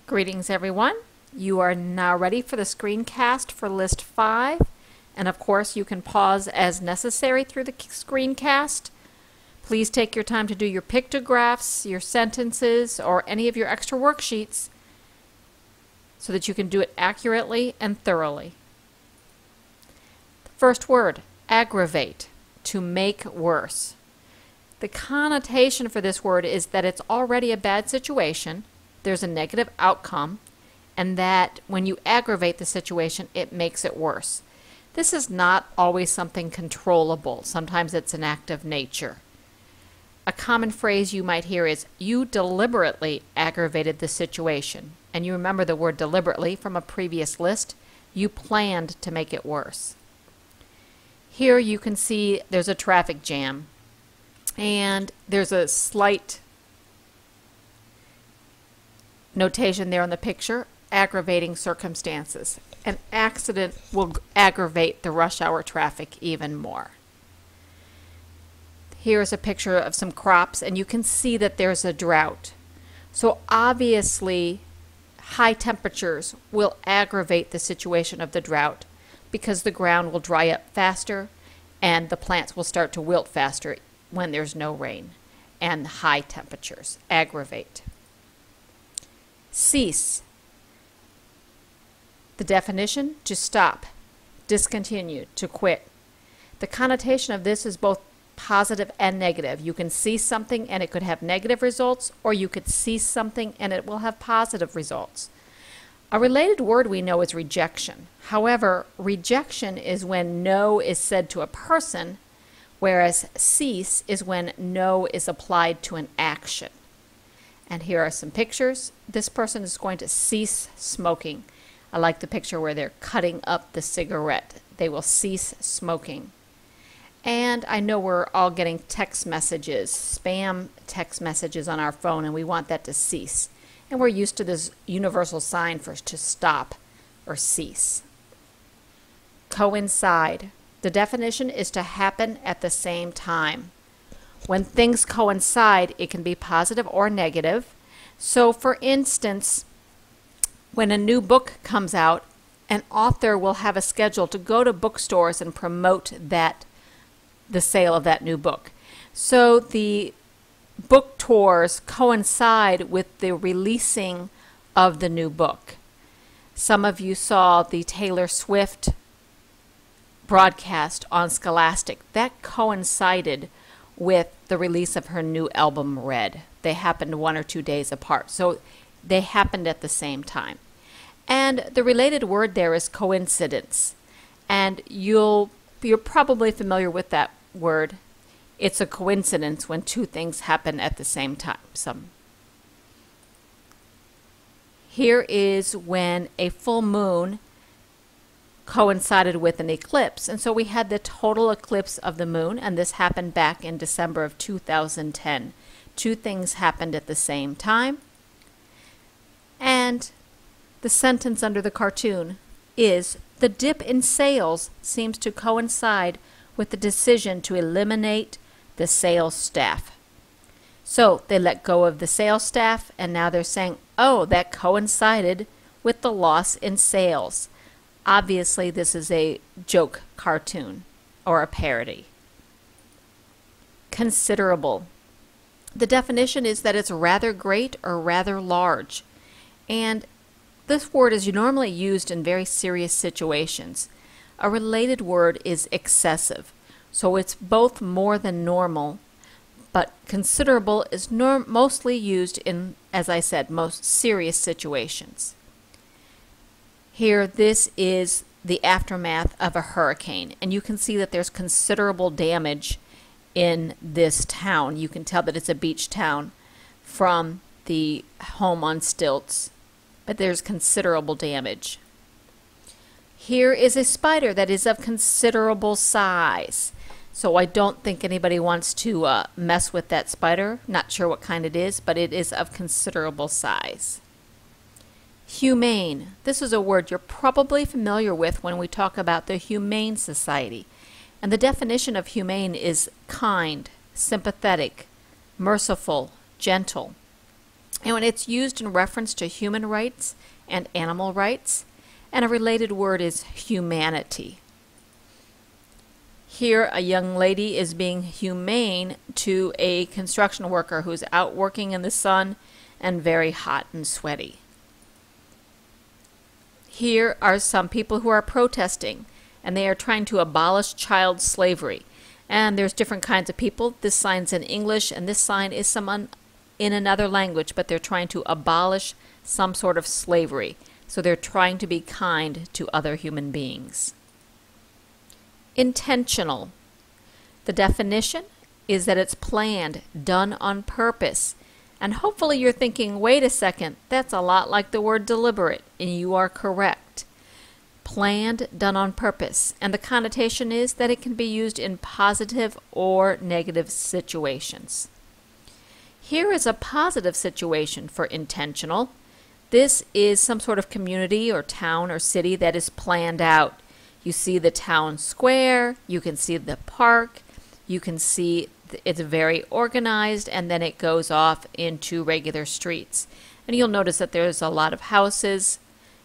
Greetings everyone. You are now ready for the screencast for List 5. And of course you can pause as necessary through the screencast. Please take your time to do your pictographs, your sentences, or any of your extra worksheets so that you can do it accurately and thoroughly. The first word, aggravate, to make worse. The connotation for this word is that it's already a bad situation, there's a negative outcome, and that when you aggravate the situation, it makes it worse. This is not always something controllable. Sometimes it's an act of nature. A common phrase you might hear is, you deliberately aggravated the situation. And you remember the word deliberately from a previous list. You planned to make it worse. Here you can see there's a traffic jam. And there's a slight notation there on the picture, aggravating circumstances. An accident will aggravate the rush hour traffic even more. Here's a picture of some crops, and you can see that there's a drought. So obviously, high temperatures will aggravate the situation of the drought because the ground will dry up faster and the plants will start to wilt faster when there's no rain, and high temperatures aggravate. Cease. The definition, to stop, discontinue, to quit. The connotation of this is both positive and negative. You can cease something and it could have negative results, or you could cease something and it will have positive results. A related word we know is rejection. However, rejection is when no is said to a person, whereas cease is when no is applied to an action. And here are some pictures. This person is going to cease smoking. I like the picture where they're cutting up the cigarette. They will cease smoking. And I know we're all getting text messages, spam text messages on our phone, and we want that to cease. And we're used to this universal sign for to stop or cease. Coincide. The definition is to happen at the same time. When things coincide, it can be positive or negative. So for instance, when a new book comes out, an author will have a schedule to go to bookstores and promote the sale of that new book. So the book tours coincide with the releasing of the new book. Some of you saw the Taylor Swift broadcast on Scholastic. That coincided with the release of her new album, Red. They happened 1 or 2 days apart. So they happened at the same time. And the related word there is coincidence. And you're probably familiar with that word. It's a coincidence when two things happen at the same time. Here is when a full moon coincided with an eclipse. And so we had the total eclipse of the moon, and this happened back in December of 2010. Two things happened at the same time. And the sentence under the cartoon is, the dip in sales seems to coincide with the decision to eliminate the sales staff. So they let go of the sales staff, and now they're saying, oh, that coincided with the loss in sales. Obviously, this is a joke cartoon or a parody. Considerable. The definition is that it's rather great or rather large. And this word is normally used in very serious situations. A related word is excessive. So it's both more than normal, but considerable is mostly used in, as I said, most serious situations. Here, this is the aftermath of a hurricane, and you can see that there's considerable damage in this town. You can tell that it's a beach town from the home on stilts, but there's considerable damage. Here is a spider that is of considerable size. So I don't think anybody wants to mess with that spider. Not sure what kind it is, but it is of considerable size. Humane. This is a word you're probably familiar with when we talk about the Humane Society. And the definition of humane is kind, sympathetic, merciful, gentle. And when it's used in reference to human rights and animal rights, and a related word is humanity. Here, a young lady is being humane to a construction worker who's out working in the sun and very hot and sweaty. Here are some people who are protesting, and they are trying to abolish child slavery. And there's different kinds of people. This sign's in English, and this sign is someone in another language, but they're trying to abolish some sort of slavery. So they're trying to be kind to other human beings. Intentional. The definition is that it's planned, done on purpose. And hopefully you're thinking, wait a second, that's a lot like the word deliberate, and you are correct. Planned, done on purpose. And the connotation is that it can be used in positive or negative situations. Here is a positive situation for intentional. This is some sort of community or town or city that is planned out. You see the town square, you can see the park, you can see it's very organized, and then it goes off into regular streets. And you'll notice that there's a lot of houses,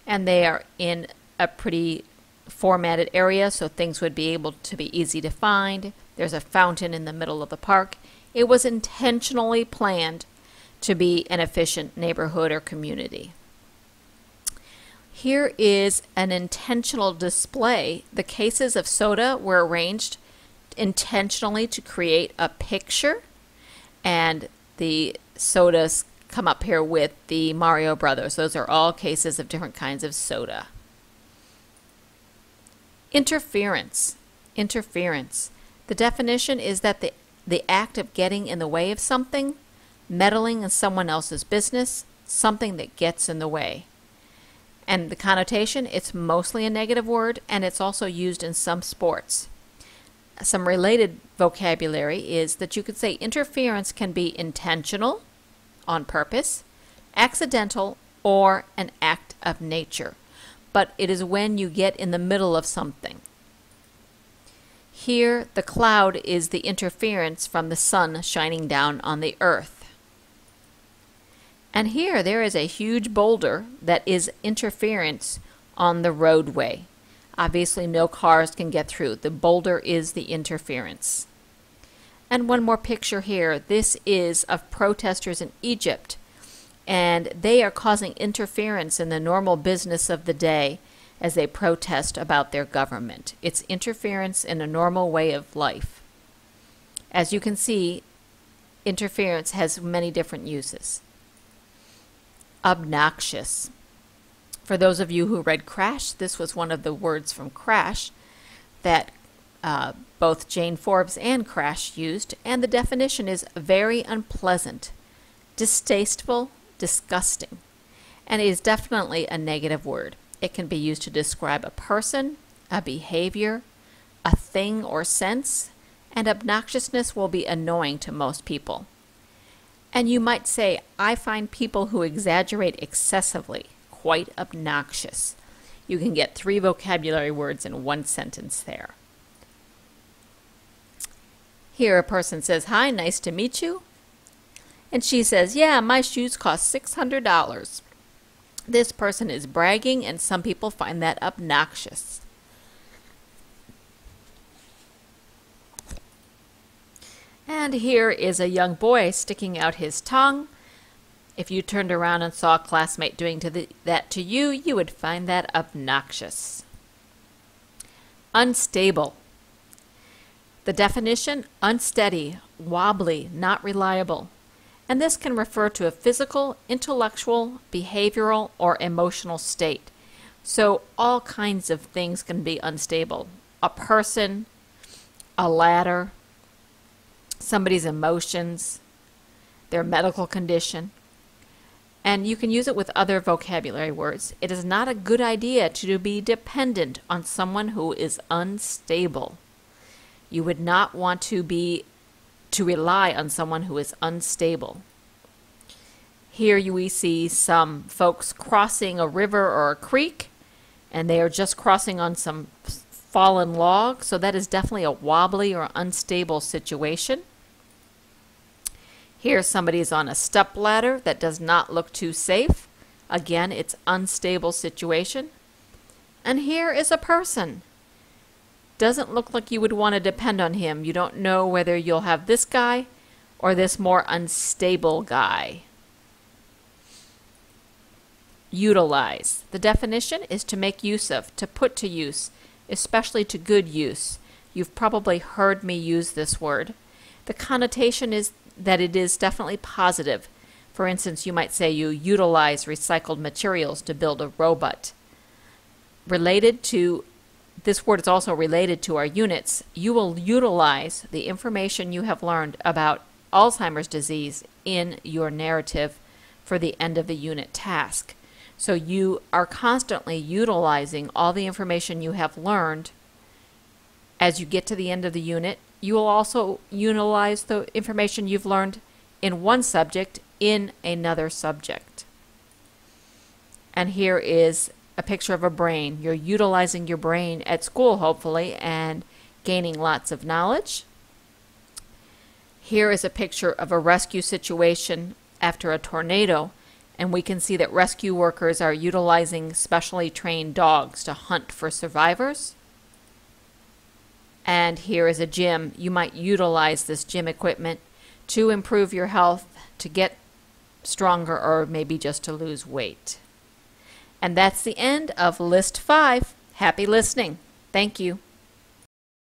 and they are in a pretty formatted area, so things would be able to be easy to find. There's a fountain in the middle of the park. It was intentionally planned to be an efficient neighborhood or community. Here is an intentional display. The cases of soda were arranged intentionally to create a picture, and the sodas come up here with the Mario Brothers. Those are all cases of different kinds of soda. Interference. Interference. The definition is that the act of getting in the way of something, meddling in someone else's business, something that gets in the way. And the connotation, it's mostly a negative word, and it's also used in some sports. Some related vocabulary is that you could say interference can be intentional, on purpose, accidental, or an act of nature. But it is when you get in the middle of something. Here, the cloud is the interference from the sun shining down on the earth. And here, there is a huge boulder that is interference on the roadway. Obviously, no cars can get through. The boulder is the interference. And one more picture here. This is of protesters in Egypt, and they are causing interference in the normal business of the day as they protest about their government. It's interference in a normal way of life. As you can see, interference has many different uses. Obnoxious. For those of you who read Crash, this was one of the words from Crash that both Jane Forbes and Crash used, and the definition is very unpleasant, distasteful, disgusting, and it is definitely a negative word. It can be used to describe a person, a behavior, a thing or sense, and obnoxiousness will be annoying to most people. And you might say, I find people who exaggerate excessively quite obnoxious. You can get 3 vocabulary words in one sentence there. Here a person says, hi, nice to meet you. And she says, yeah, my shoes cost $600. This person is bragging, and some people find that obnoxious. And here is a young boy sticking out his tongue. If you turned around and saw a classmate doing that to you, you would find that obnoxious. Unstable. The definition, unsteady, wobbly, not reliable. And this can refer to a physical, intellectual, behavioral, or emotional state. So all kinds of things can be unstable. A person, a ladder, somebody's emotions, their medical condition. And you can use it with other vocabulary words. It is not a good idea to be dependent on someone who is unstable. You would not want to rely on someone who is unstable. Here we see some folks crossing a river or a creek, and they are just crossing on some fallen log, so that is definitely a wobbly or unstable situation. Here somebody's on a step ladder that does not look too safe. Again, it's unstable situation. And here is a person. Doesn't look like you would want to depend on him. You don't know whether you'll have this guy or this more unstable guy. Utilize. The definition is to make use of, to put to use, especially to good use. You've probably heard me use this word. The connotation is that it is definitely positive. For instance, you might say you utilize recycled materials to build a robot. Related to, this word is also related to our units. You will utilize the information you have learned about Alzheimer's disease in your narrative for the end of the unit task. So you are constantly utilizing all the information you have learned. As you get to the end of the unit, you will also utilize the information you've learned in one subject in another subject. And here is a picture of a brain. You're utilizing your brain at school, hopefully, and gaining lots of knowledge. Here is a picture of a rescue situation after a tornado, and we can see that rescue workers are utilizing specially trained dogs to hunt for survivors. And here is a gym. You might utilize this gym equipment to improve your health, to get stronger, or maybe just to lose weight. And that's the end of List 5. Happy listening. Thank you.